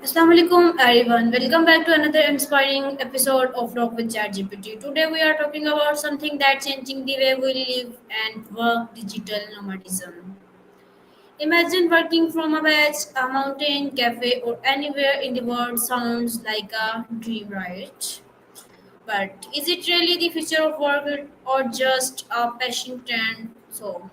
Assalamu alaikum everyone. Welcome back to another inspiring episode of Rock with Chatgpt. Today we are talking about something that's changing the way we live and work, digital nomadism. Imagine working from a beach, a mountain, cafe or anywhere in the world sounds like a dream, right? But is it really the future of work or just a passing trend? So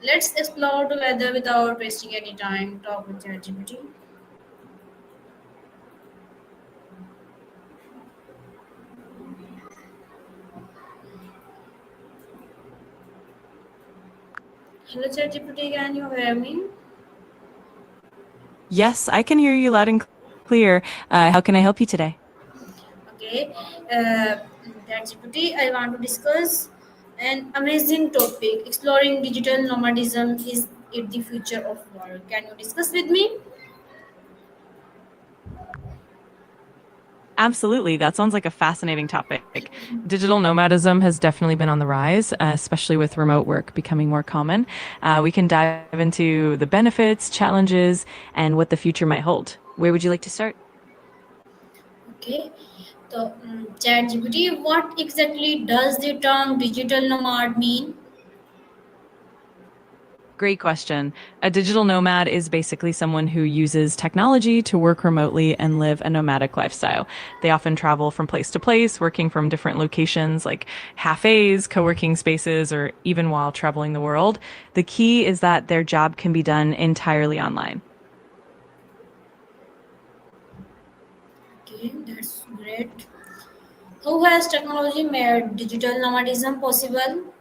let's explore together without wasting any time. Talk with ChatGPT. Hello ChatGPT, can you hear me? Yes, I can hear you loud and clear. How can I help you today? Okay, ChatGPT, I want to discuss an amazing topic. Exploring digital nomadism, is it the future of work? Can you discuss with me? Absolutely. That sounds like a fascinating topic. Digital nomadism has definitely been on the rise, especially with remote work becoming more common. We can dive into the benefits, challenges, and what the future might hold. Where would you like to start? Okay, so ChatGPT, what exactly does the term digital nomad mean? Great question. A digital nomad is basically someone who uses technology to work remotely and live a nomadic lifestyle. They often travel from place to place, working from different locations like cafes, co working spaces, or even while traveling the world. The key is that their job can be done entirely online. Okay, that's great. How has technology made digital nomadism possible?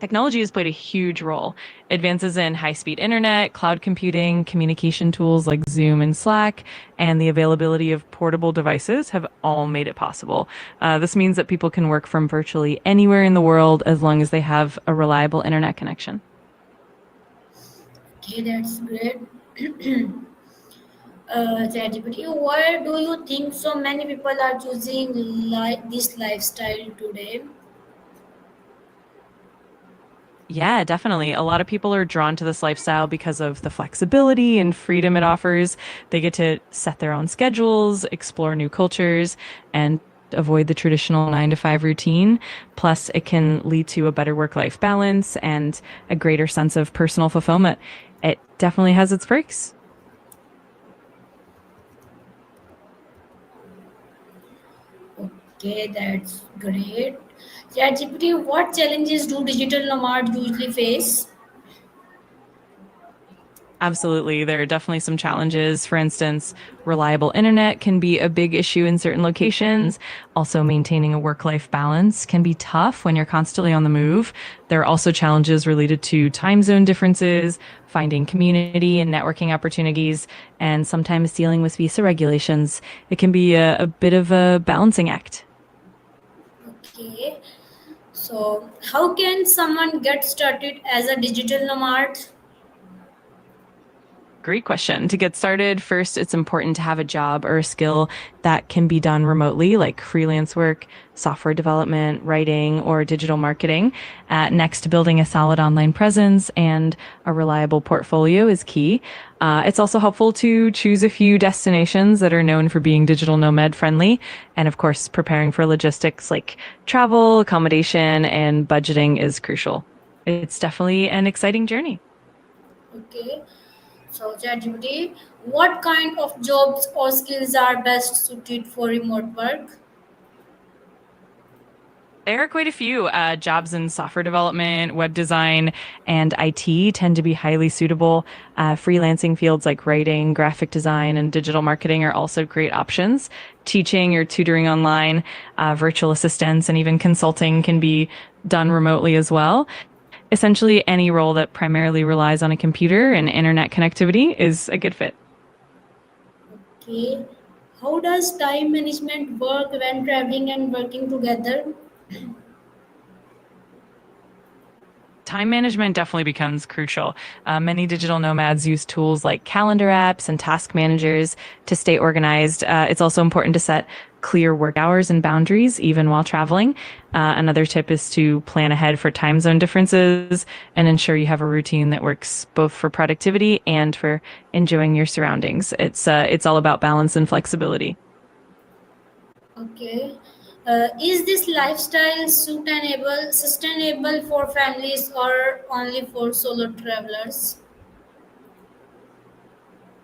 Technology has played a huge role. Advances in high speed internet, cloud computing, communication tools like Zoom and Slack, and the availability of portable devices have all made it possible. This means that people can work from virtually anywhere in the world as long as they have a reliable internet connection. Okay, that's great. ChatGPT, why do you think so many people are choosing this lifestyle today? Yeah, definitely. A lot of people are drawn to this lifestyle because of the flexibility and freedom it offers. They get to set their own schedules, explore new cultures, and avoid the traditional 9 to 5 routine. Plus, it can lead to a better work life balance and a greater sense of personal fulfillment. It definitely has its perks. Okay, that's great. ChatGPT, what challenges do digital nomads usually face? Absolutely. There are definitely some challenges. For instance, reliable internet can be a big issue in certain locations. Also, maintaining a work life balance can be tough when you're constantly on the move. There are also challenges related to time zone differences, finding community and networking opportunities, and sometimes dealing with visa regulations. It can be a bit of a balancing act. Okay, so how can someone get started as a digital nomad? Great question. To get started, first, it's important to have a job or a skill that can be done remotely, like freelance work, software development, writing, or digital marketing. Next, building a solid online presence and a reliable portfolio is key. It's also helpful to choose a few destinations that are known for being digital nomad friendly. And of course, preparing for logistics like travel, accommodation, and budgeting is crucial. It's definitely an exciting journey. Okay, so ChatGPT, what kind of jobs or skills are best suited for remote work? There are quite a few jobs in software development, web design, and IT tend to be highly suitable. Freelancing fields like writing, graphic design, and digital marketing are also great options. Teaching or tutoring online, virtual assistants, and even consulting can be done remotely as well. Essentially, any role that primarily relies on a computer and internet connectivity is a good fit. Okay, how does time management work when traveling and working together? Time management definitely becomes crucial. Many digital nomads use tools like calendar apps and task managers to stay organized. It's also important to set clear work hours and boundaries, even while traveling. Another tip is to plan ahead for time zone differences and ensure you have a routine that works both for productivity and for enjoying your surroundings. It's all about balance and flexibility. Okay. Is this lifestyle sustainable for families or only for solo travelers?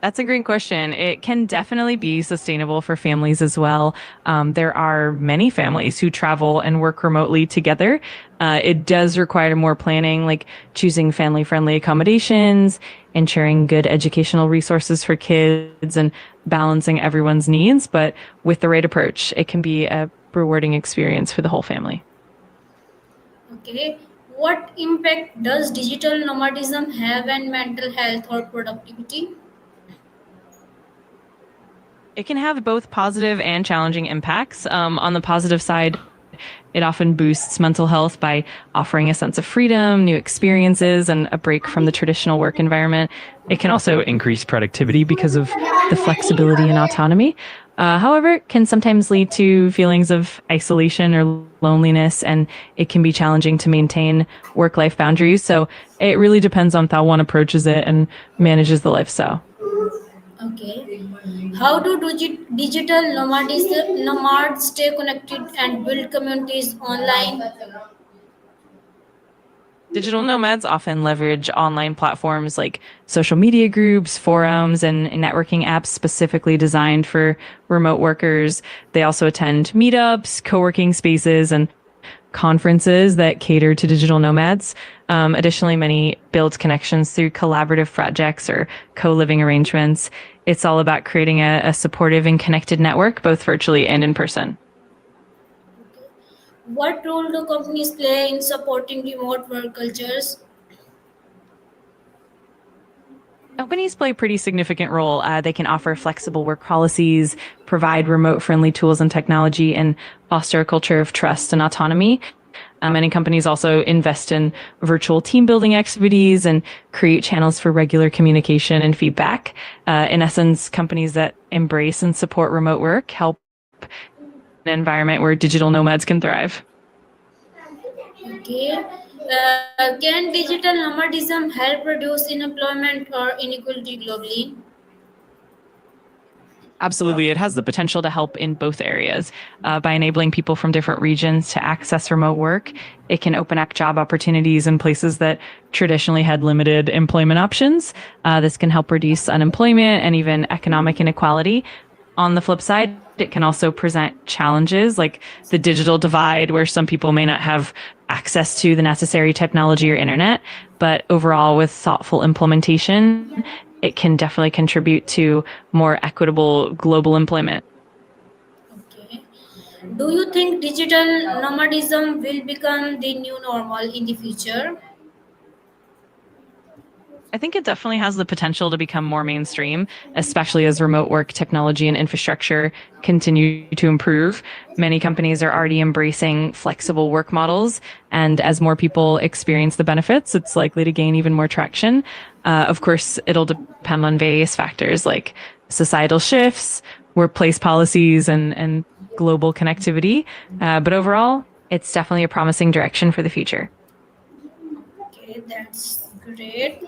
That's a great question. It can definitely be sustainable for families as well. There are many families who travel and work remotely together. It does require more planning, like choosing family friendly accommodations, ensuring good educational resources for kids, and balancing everyone's needs. But with the right approach, it can be a rewarding experience for the whole family. Okay. What impact does digital nomadism have on mental health or productivity? It can have both positive and challenging impacts. On the positive side, it often boosts mental health by offering a sense of freedom, new experiences, and a break from the traditional work environment. It can also increase productivity because of the flexibility and autonomy. However, it can sometimes lead to feelings of isolation or loneliness, and it can be challenging to maintain work life boundaries. So it really depends on how one approaches it and manages the lifestyle. Okay. How do digital nomads stay connected and build communities online? Digital nomads often leverage online platforms like social media groups, forums, and networking apps specifically designed for remote workers. They also attend meetups, co working spaces, and conferences that cater to digital nomads. Additionally, many build connections through collaborative projects or co living arrangements. It's all about creating a supportive and connected network, both virtually and in person. What role do companies play in supporting remote work cultures? Companies play a pretty significant role. They can offer flexible work policies, provide remote friendly tools and technology, and foster a culture of trust and autonomy. Many companies also invest in virtual team building activities and create channels for regular communication and feedback. In essence, companies that embrace and support remote work help an environment where digital nomads can thrive. Okay. Can digital nomadism help reduce unemployment or inequality globally? Absolutely. It has the potential to help in both areas. By enabling people from different regions to access remote work, it can open up job opportunities in places that traditionally had limited employment options. This can help reduce unemployment and even economic inequality. On the flip side, it can also present challenges like the digital divide, where some people may not have access to the necessary technology or internet. But overall, with thoughtful implementation, it can definitely contribute to more equitable global employment. Okay. Do you think digital nomadism will become the new normal in the future? I think it definitely has the potential to become more mainstream, especially as remote work technology and infrastructure continue to improve. Many companies are already embracing flexible work models, and as more people experience the benefits, it's likely to gain even more traction. Of course, it'll depend on various factors like societal shifts, workplace policies, and global connectivity. But overall, it's definitely a promising direction for the future. Okay, that's great.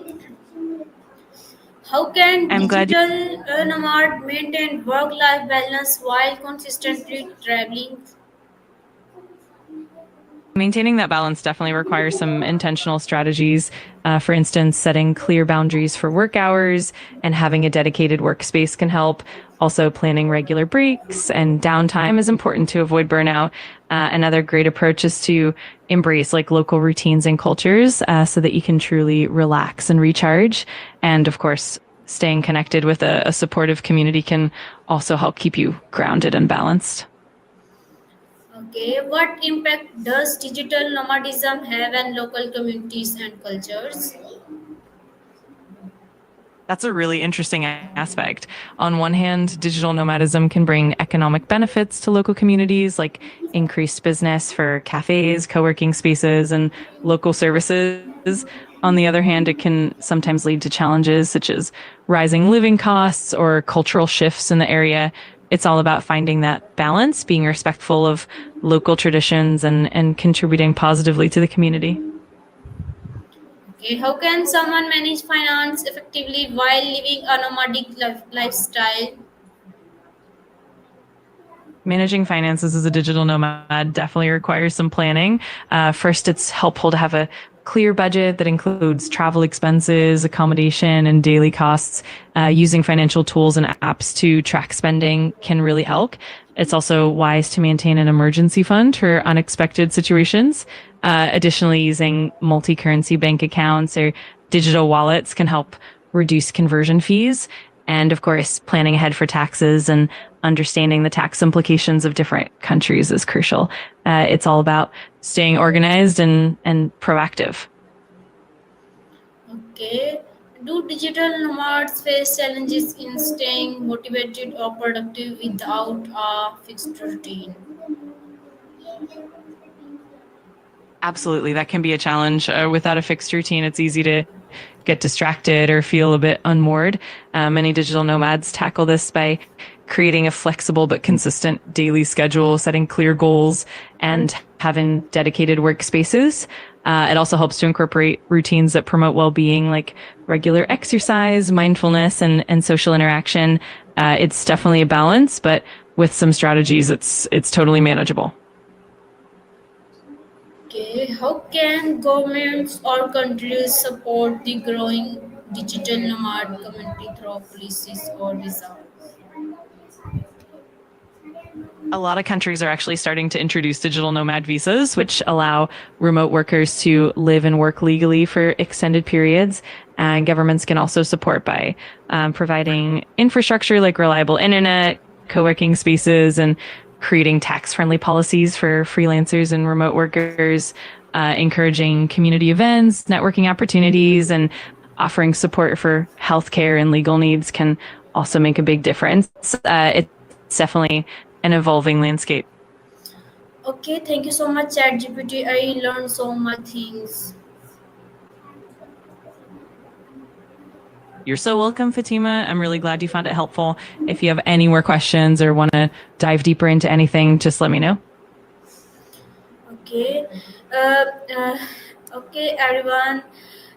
How can I'm glad digital nomad maintain work-life balance while consistently traveling? Maintaining that balance definitely requires some intentional strategies. For instance, setting clear boundaries for work hours and having a dedicated workspace can help. Also, planning regular breaks and downtime is important to avoid burnout. Another great approach is to embrace like local routines and cultures so that you can truly relax and recharge. And of course, staying connected with a supportive community can also help keep you grounded and balanced. Okay, what impact does digital nomadism have on local communities and cultures? That's a really interesting aspect. On one hand, digital nomadism can bring economic benefits to local communities, like increased business for cafes, co working spaces, and local services. On the other hand, it can sometimes lead to challenges such as rising living costs or cultural shifts in the area. It's all about finding that balance, being respectful of local traditions and contributing positively to the community. Okay, how can someone manage finance effectively while living a nomadic lifestyle? Managing finances as a digital nomad definitely requires some planning. First, it's helpful to have a clear budget that includes travel expenses, accommodation, and daily costs. Using financial tools and apps to track spending can really help. It's also wise to maintain an emergency fund for unexpected situations. Additionally, using multi currency bank accounts or digital wallets can help reduce conversion fees. And of course, planning ahead for taxes and understanding the tax implications of different countries is crucial. It's all about staying organized and proactive. Okay. Do digital nomads face challenges in staying motivated or productive without a fixed routine? Absolutely, that can be a challenge. Without a fixed routine, it's easy to get distracted or feel a bit unmoored. Many digital nomads tackle this by creating a flexible but consistent daily schedule, setting clear goals, and having dedicated workspaces. It also helps to incorporate routines that promote well being, like regular exercise, mindfulness, and social interaction. It's definitely a balance, but with some strategies, it's totally manageable. Okay. How can governments or countries support the growing digital nomad community through policies or visas? A lot of countries are actually starting to introduce digital nomad visas, which allow remote workers to live and work legally for extended periods. And governments can also support by providing infrastructure like reliable internet, co working spaces, and creating tax friendly policies for freelancers and remote workers, encouraging community events, networking opportunities, and offering support for healthcare and legal needs can also make a big difference. It's definitely an evolving landscape. Okay, thank you so much, ChatGPT. I learned so much things. You're so welcome, Fatima. I'm really glad you found it helpful. If you have any more questions or want to dive deeper into anything, just let me know. Okay, uh, uh, okay, everyone.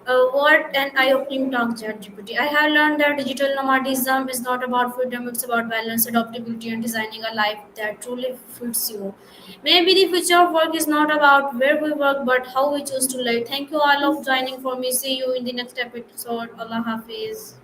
What an eye-opening talk, ChatGPT. I have learned that digital nomadism is not about freedom; it's about balance, adaptability, and designing a life that truly fits you. Maybe the future of work is not about where we work, but how we choose to live. Thank you all of joining for me. See you in the next episode. Allah Hafiz.